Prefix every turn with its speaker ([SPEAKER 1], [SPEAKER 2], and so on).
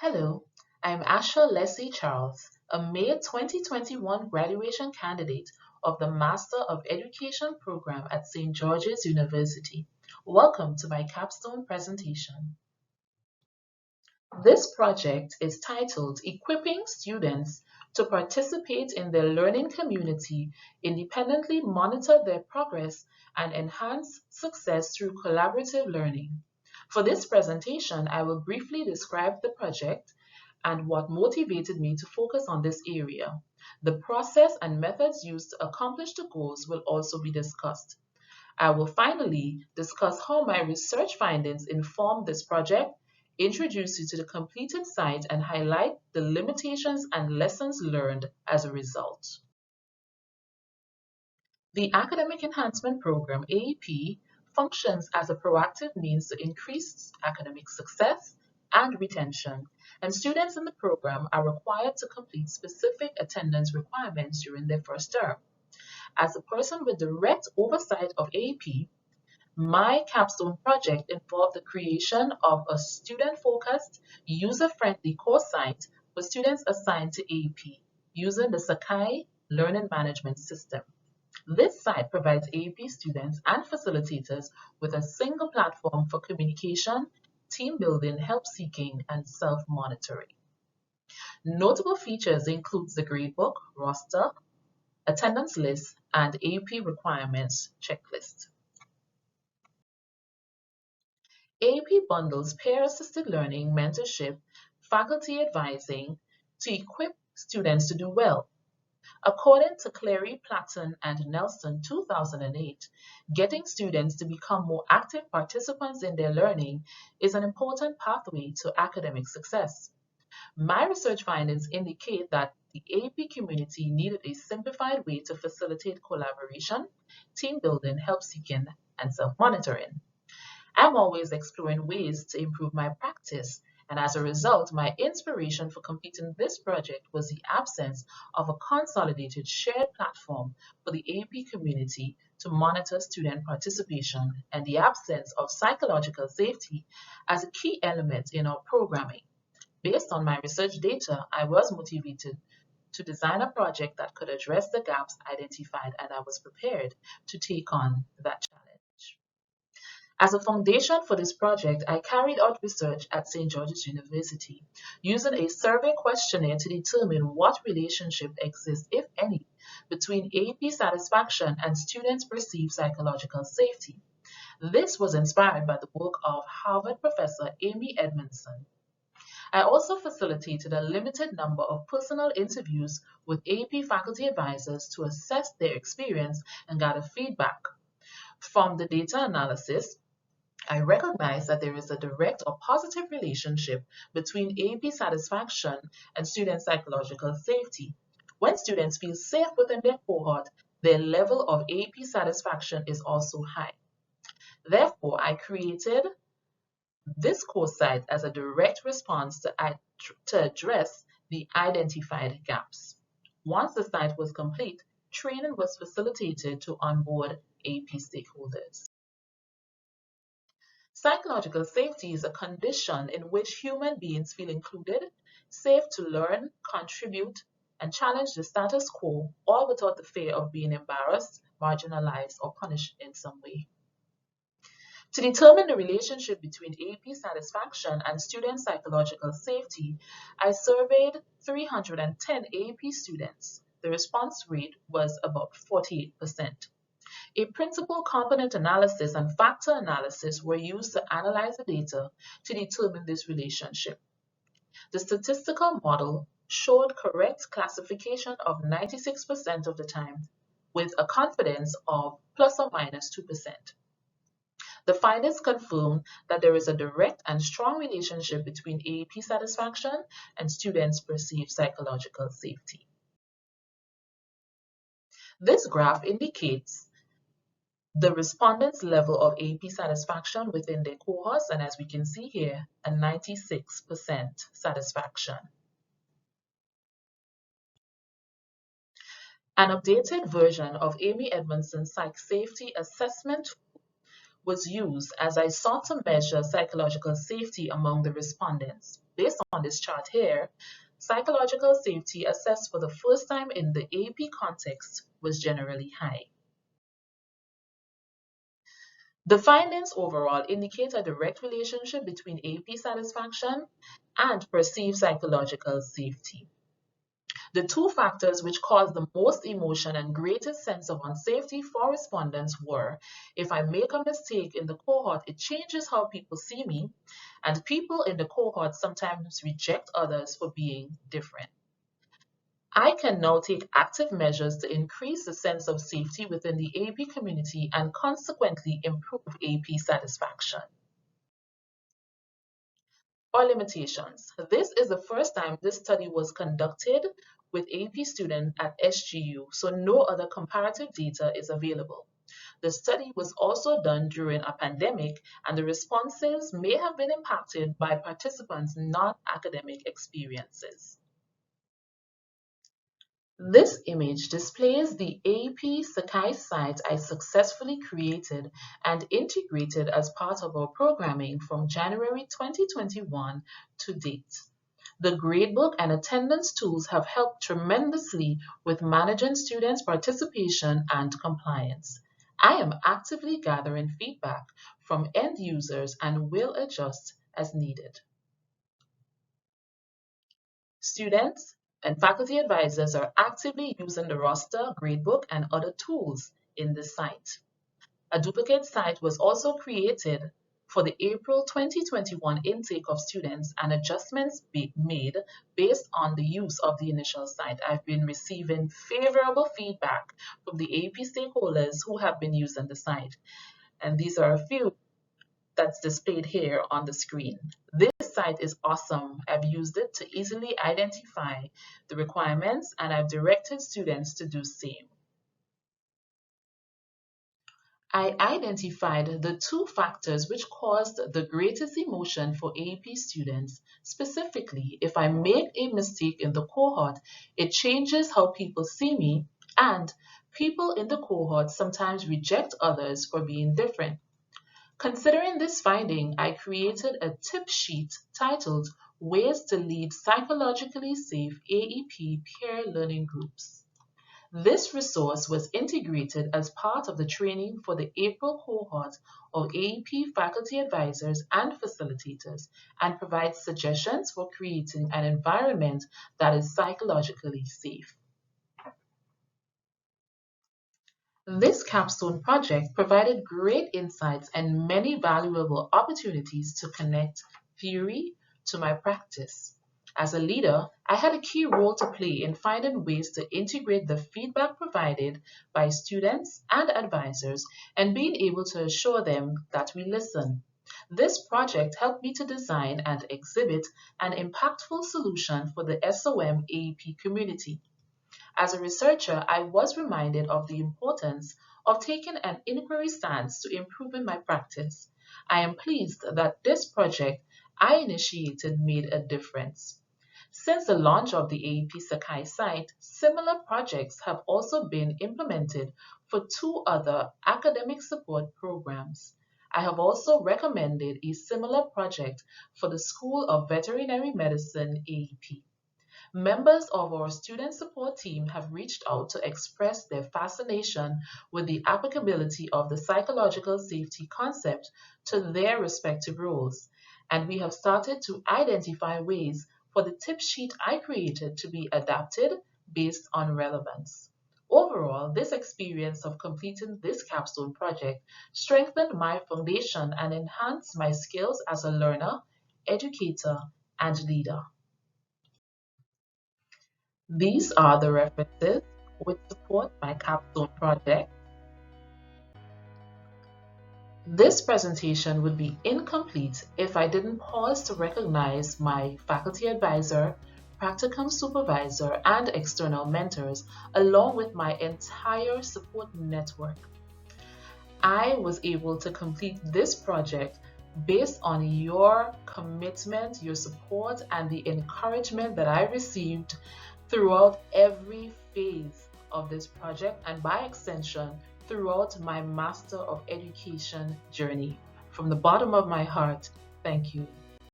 [SPEAKER 1] Hello, I'm Asha Lessey Charles, a May 2021 graduation candidate of the Master of Education program at St. George's University. Welcome to my capstone presentation. This project is titled Equipping Students to Participate in Their Learning Community, Independently Monitor Their Progress, and Enhance Success Through Collaborative Learning. For this presentation, I will briefly describe the project and what motivated me to focus on this area. The process and methods used to accomplish the goals will also be discussed. I will finally discuss how my research findings inform this project, introduce you to the completed site, and highlight the limitations and lessons learned as a result. The Academic Enhancement Program, AEP, functions as a proactive means to increase academic success and retention, and students in the program are required to complete specific attendance requirements during their first term. As a person with direct oversight of AEP, my capstone project involved the creation of a student-focused, user-friendly course site for students assigned to AEP using the Sakai Learning Management System. This site provides AEP students and facilitators with a single platform for communication, team building, help seeking, and self-monitoring. Notable features include the gradebook, roster, attendance list, and AEP requirements checklist. AEP bundles peer-assisted learning, mentorship, faculty advising to equip students to do well. According to Clary, Platten, and Nelson 2008, getting students to become more active participants in their learning is an important pathway to academic success. My research findings indicate that the AEP community needed a simplified way to facilitate collaboration, team building, help seeking, and self-monitoring. I'm always exploring ways to improve my practice, and as a result, my inspiration for completing this project was the absence of a consolidated shared platform for the AEP community to monitor student participation and the absence of psychological safety as a key element in our programming. Based on my research data, I was motivated to design a project that could address the gaps identified, and I was prepared to take on that challenge. As a foundation for this project, I carried out research at St. George's University using a survey questionnaire to determine what relationship exists, if any, between AEP satisfaction and students' perceived psychological safety. This was inspired by the work of Harvard professor Amy Edmondson. I also facilitated a limited number of personal interviews with AEP faculty advisors to assess their experience and gather feedback. From the data analysis, I recognize that there is a direct or positive relationship between AEP satisfaction and student psychological safety. When students feel safe within their cohort, their level of AEP satisfaction is also high. Therefore, I created this course site as a direct response to address the identified gaps. Once the site was complete, training was facilitated to onboard AEP stakeholders. Psychological safety is a condition in which human beings feel included, safe to learn, contribute, and challenge the status quo, all without the fear of being embarrassed, marginalized, or punished in some way. To determine the relationship between AEP satisfaction and student psychological safety, I surveyed 310 AEP students. The response rate was about 48%. A principal component analysis and factor analysis were used to analyze the data to determine this relationship. The statistical model showed correct classification of 96% of the time, with a confidence of plus or minus 2%. The findings confirm that there is a direct and strong relationship between AEP satisfaction and students' perceived psychological safety. This graph indicates the respondents' level of AEP satisfaction within their cohorts, and as we can see here, a 96% satisfaction. An updated version of Amy Edmondson's Psych Safety Assessment was used as I sought to measure psychological safety among the respondents. based on this chart here, psychological safety assessed for the first time in the AP context was generally high. The findings overall indicate a direct relationship between AP satisfaction and perceived psychological safety. The two factors which caused the most emotion and greatest sense of unsafety for respondents were: if I make a mistake in the cohort, it changes how people see me, and people in the cohort sometimes reject others for being different. I can now take active measures to increase the sense of safety within the AP community and consequently improve AP satisfaction. Or limitations. This is the first time this study was conducted with AP students at SGU, so no other comparative data is available. The study was also done during a pandemic, and the responses may have been impacted by participants' non-academic experiences. This image displays the AP Sakai site I successfully created and integrated as part of our programming from January 2021 to date. The gradebook and attendance tools have helped tremendously with managing students' participation and compliance. I am actively gathering feedback from end users and will adjust as needed. Students and faculty advisors are actively using the roster, gradebook, and other tools in the site. A duplicate site was also created for the April 2021 intake of students and adjustments made based on the use of the initial site. I've been receiving favorable feedback from the AP stakeholders who have been using the site, and these are a few that's displayed here on the screen. This site is awesome. I've used it to easily identify the requirements, and I've directed students to do the same. I identified the two factors which caused the greatest emotion for AP students. Specifically, if I make a mistake in the cohort, it changes how people see me, and people in the cohort sometimes reject others for being different. Considering this finding, I created a tip sheet titled Ways to Lead Psychologically Safe AEP Peer Learning Groups. This resource was integrated as part of the training for the April cohort of AEP faculty advisors and facilitators and provides suggestions for creating an environment that is psychologically safe. This capstone project provided great insights and many valuable opportunities to connect theory to my practice. As a leader, I had a key role to play in finding ways to integrate the feedback provided by students and advisors and being able to assure them that we listen. This project helped me to design and exhibit an impactful solution for the SOM AEP community. As a researcher, I was reminded of the importance of taking an inquiry stance to improving my practice. I am pleased that this project I initiated made a difference. Since the launch of the AEP Sakai site, similar projects have also been implemented for two other academic support programs. I have also recommended a similar project for the School of Veterinary Medicine AEP. Members of our student support team have reached out to express their fascination with the applicability of the psychological safety concept to their respective roles, and we have started to identify ways for the tip sheet I created to be adapted based on relevance. Overall, this experience of completing this capstone project strengthened my foundation and enhanced my skills as a learner, educator, and leader. These are the references which support my capstone project. This presentation would be incomplete if I didn't pause to recognize my faculty advisor, practicum supervisor, and external mentors, along with my entire support network. I was able to complete this project based on your commitment, your support, and the encouragement that I received throughout every phase of this project, and by extension, throughout my Master of Education journey. From the bottom of my heart, thank you.